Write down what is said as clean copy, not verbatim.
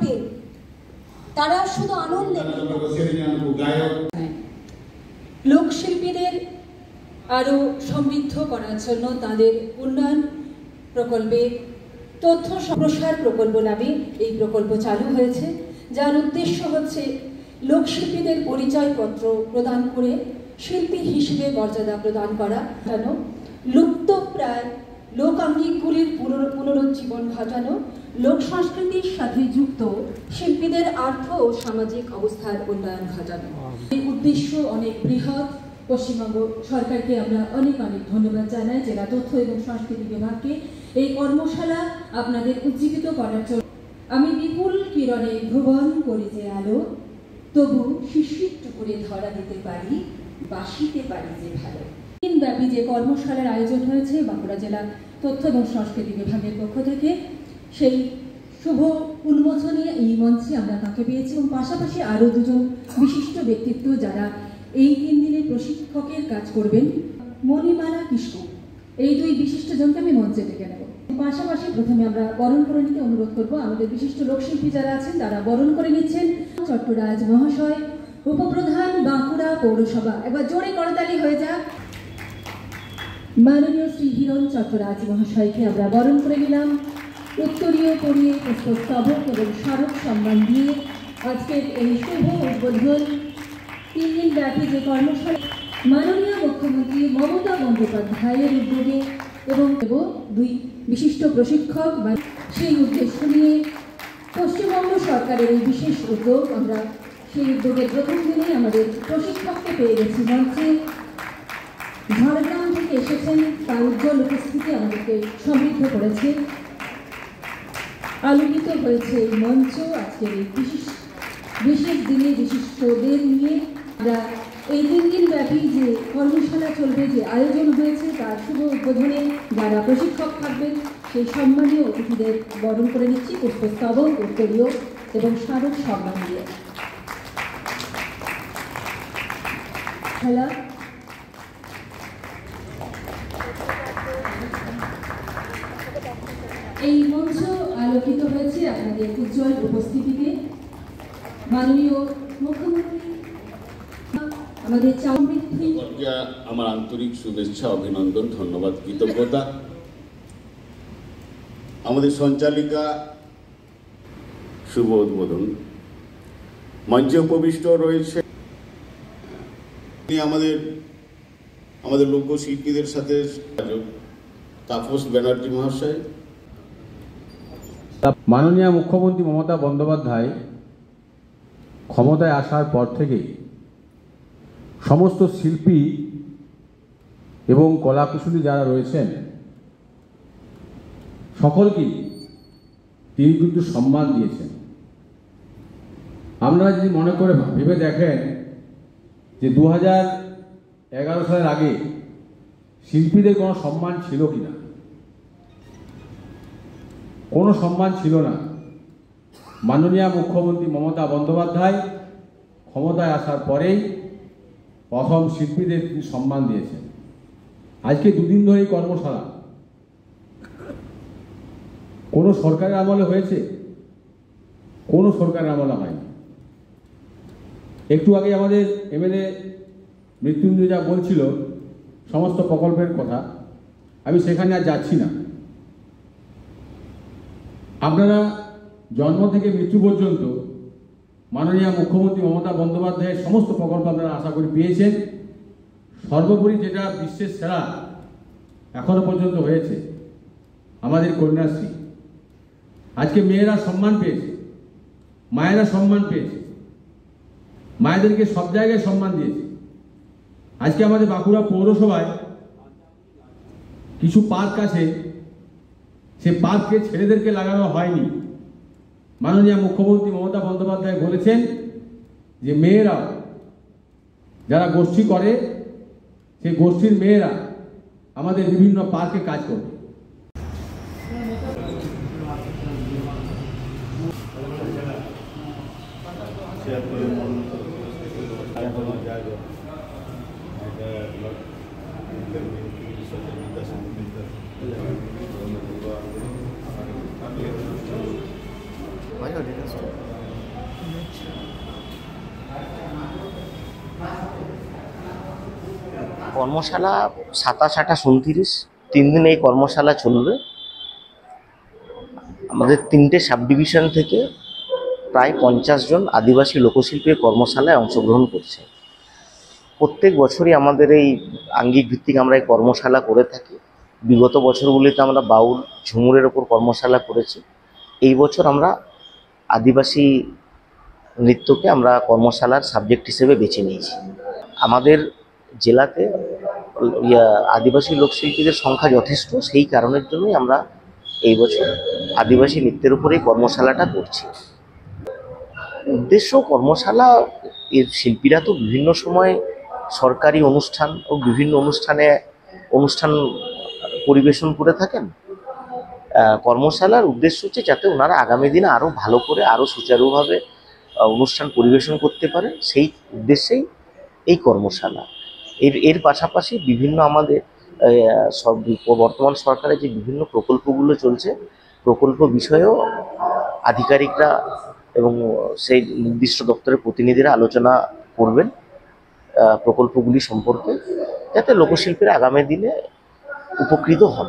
থাকবেন, তারা শুধু আনন্দে লোকশিল্পীদের আরও সমৃদ্ধ করার জন্য তাদের উন্নয়ন প্রকল্পে তথ্য সম্প্রসার প্রকল্প নামে এই প্রকল্প চালু হয়েছে, যার উদ্দেশ্য হচ্ছে লোকশিল্পীদের পরিচয়পত্র প্রদান করে শিল্পী হিসেবে মর্যাদা প্রদান করা, কেন লুপ্তপ্রায় লোকাঙ্গিকগুলির পুনরুজ্জীবন ঘটানো, লোক সংস্কৃতির সাথে যুক্ত শিল্পীদের আর্থ ও সামাজিক অবস্থার উন্নয়ন ঘটানো। এই উদ্দেশ্য অনেক বৃহৎ। পশ্চিমবঙ্গ সরকারকে আমরা অনেক অনেক ধন্যবাদ জানাই, জেলা তথ্য এবং সংস্কৃতি বিভাগকে এই কর্মশালা আপনাদের উজ্জীবিত করার জন্য। আমি বিপুল কিরণে ভ্রমণ করি যে আলো, তবু শিশিরটু করে ধরা দিতে পারি, বাসিতে পারি যে ভালো। দিনব্যাপী যে কর্মশালার আয়োজন হয়েছে বাঁকুড়া জেলা তথ্য এবং সংস্কৃতি বিভাগের পক্ষ থেকে, সেই শুভ উন্মোচনে এই মঞ্চে আমরা তাকে পেয়েছি এবং পাশাপাশি আরও দুজন বিশিষ্ট ব্যক্তিত্ব যারা এই 3 দিনে প্রশিক্ষকের কাজ করবেন। মণিমালা কিষ্কু, এই দুই বিশিষ্টজনকে আমি মঞ্চে ডেকে নেব। পাশাপাশি প্রথমে আমরা বরণ করে নিতে অনুরোধ করব আমাদের বিশিষ্ট লোকশিল্পী যারা আছেন তারা বরণ করে নিচ্ছেন। চট্টরাজ মহাশয়, উপপ্রধান বাঁকুড়া পৌরসভা, একবার জোরে করতালি হয়ে যাক। মাননীয় শ্রী হিরণ চট্টরাজ মহাশয়কে আমরা বরণ করে নিলাম। উত্তরীয় পরিয়ে পুষ্পস্তবক এবং স্মারক সম্মান দিয়ে আজকের এই শুভ উদ্বোধন 3 দিন ব্যাপী যে কর্মশালা মাননীয় মুখ্যমন্ত্রী মমতা বন্দ্যোপাধ্যায়ের উদ্যোগে এবং দুই বিশিষ্ট প্রশিক্ষক, সেই উদ্দেশ্য নিয়ে পশ্চিমবঙ্গ সরকারের এই বিশেষ উদ্যোগ। আমরা সেই উদ্যোগের প্রথম দিনে আমাদের প্রশিক্ষককে পেয়ে গেছি মঞ্চে। ঝাড়গ্রাম থেকে এসেছেন, তার উজ্জ্বল উপস্থিতি আমাদেরকে সমৃদ্ধ করেছে, আলোকিত হয়েছে এই মঞ্চ। আজকের এই বিশেষ দিনে বিশিষ্টদের নিয়ে আমরা এই 3 দিন ব্যাপী যে কর্মশালা চলবে, যে আয়োজন হয়েছে তার শুভ উদ্বোধনে যারা প্রশিক্ষক থাকবেন সেই সম্মানীয় অতিথিদের বরণ করে নিচ্ছি পুষ্পস্তবক, উত্তরীয় এবং স্মারক সম্মান দিয়ে। খেলা এই মঞ্চ আলোকিত হয়েছে আপনাদের উজ্জ্বল উপস্থিতিতে। মাননীয় মুখ্যমন্ত্রী আমাদের চামৃদ্ধি, আমার আন্তরিক শুভেচ্ছা, অভিনন্দন, ধন্যবাদ, কৃতজ্ঞতা। আমাদের সঞ্চালিকা শুভ উদ্বোধন মঞ্চে উপবিষ্ট রয়েছে আমাদের লোকশিল্পীদের সাথে তাপস ব্যানার্জি মহাশয়। মাননীয় মুখ্যমন্ত্রী মমতা বন্দ্যোপাধ্যায় ক্ষমতায় আসার পর থেকেই সমস্ত শিল্পী এবং কলাকুশলী যারা রয়েছেন সকলকেই তিনি কিন্তু সম্মান দিয়েছেন। আপনারা যদি মনে করে ভেবে দেখেন যে 2011 সালের আগে শিল্পীদের কোনো সম্মান ছিল কিনা, কোনো সম্মান ছিল না। মাননীয় মুখ্যমন্ত্রী মমতা বন্দ্যোপাধ্যায় ক্ষমতায় আসার পরেই প্রথম শিল্পীদের তিনি সম্মান দিয়েছেন। আজকে 2 দিন ধরে এই কর্মশালা কোনো সরকারের আমলে হয়েছে? কোনো সরকারের আমলে হয়নি। একটু আগে আমাদের এমএলএ মৃত্যুঞ্জয় যা বলছিল সমস্ত প্রকল্পের কথা, আমি সেখানে আর যাচ্ছি না। আপনারা জন্ম থেকে মৃত্যু পর্যন্ত মাননীয় মুখ্যমন্ত্রী মমতা বন্দ্যোপাধ্যায়ের সমস্ত প্রকল্প আপনারা আশা করি পেয়েছেন। সর্বোপরি যেটা বিশ্বের সেরা এখনো পর্যন্ত হয়েছে আমাদের কন্যাশ্রী। আজকে মেয়েরা সম্মান পেয়েছে, মায়েরা সম্মান পেয়েছে, মায়েদেরকে সব জায়গায় সম্মান দিয়েছে। আজকে আমাদের বাঁকুড়া পৌরসভায় কিছু পার্ক আছে, সে পার্কে ছেলেদেরকে লাগানো হয়নি। মাননীয় মুখ্যমন্ত্রী মমতা বন্দ্যোপাধ্যায় বলেছেন যে মেয়েরা যারা গোষ্ঠী করে সেই গোষ্ঠীর মেয়েরা আমাদের বিভিন্ন পার্কে কাজ করবে। কর্মশালা 27, 28, 29 3 দিন এই কর্মশালা চলবে। আমাদের 3টে সাব ডিভিশন থেকে প্রায় 50 জন আদিবাসী লোকশিল্পীর কর্মশালায় অংশগ্রহণ করছে। প্রত্যেক বছরই আমাদের এই আঙ্গিক ভিত্তিক আমরা এই কর্মশালা করে থাকি। বিগত বছরগুলিতে আমরা বাউল ঝুমুরের ওপর কর্মশালা করেছি। এই বছর আমরা আদিবাসী নৃত্যকে আমরা কর্মশালার সাবজেক্ট হিসেবে বেছে নিয়েছি। আমাদের জেলাতে আদিবাসী লোকশিল্পীদের সংখ্যা যথেষ্ট, সেই কারণের জন্যই আমরা এই বছর আদিবাসী নৃত্যের উপরেই কর্মশালাটা করছি। উদ্দেশ্য কর্মশালা, এর শিল্পীরা তো বিভিন্ন সময় সরকারি অনুষ্ঠান ও বিভিন্ন অনুষ্ঠান পরিবেশন করে থাকেন। কর্মশালার উদ্দেশ্য হচ্ছে যাতে ওনারা আগামী দিনে আরও ভালো করে আরও সুচারুভাবে অনুষ্ঠান পরিবেশন করতে পারেন, সেই উদ্দেশ্যেই এই কর্মশালা। এর পাশাপাশি বিভিন্ন আমাদের সব বর্তমান সরকারের যে বিভিন্ন প্রকল্পগুলো চলছে, প্রকল্প বিষয়েও আধিকারিকরা এবং সেই নির্দিষ্ট দপ্তরের প্রতিনিধিরা আলোচনা করবেন প্রকল্পগুলি সম্পর্কে, যাতে লোকশিল্পীরা আগামী দিনে উপকৃত হন।